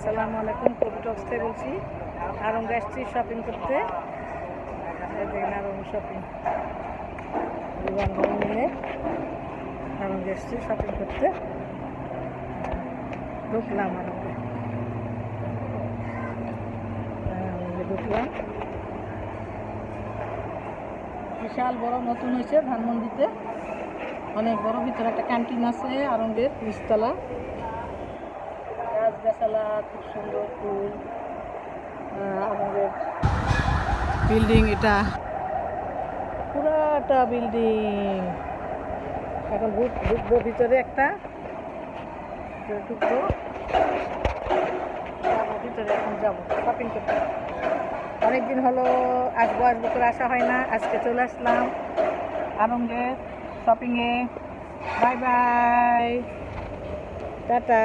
আসসালামু আলাইকুম, কবি টক্স থেকে বলছি। আরঙ্গে আসছি শপিং করতে। দেখেন আরঙ্গ শপিং বান্ধবী মিলে আরঙ্গে আসছি শপিং করতে। ঢুকলাম আরঙ্গে ঢুকলাম। বিশাল বড় নতুন হয়েছে ধানমন্ডিতে, অনেক বড়। ভিতরে একটা ক্যান্টিন আছে আরঙ্গের, নিচতলা। গাছ গাছালা, খুব সুন্দর ফুল। আমাদের বিল্ডিং, এটা পুরাটা বিল্ডিং। এখন ঢুকবো ভিতরে, একটা ঢুকবো, যাবো ভিতরে। এখন যাবো শপিং করতে। অনেকদিন হলো আসবো করে আসা হয় না, আজকে চলে আসলাম আরঙ্গে শপিংয়ে। Bye bye, tata.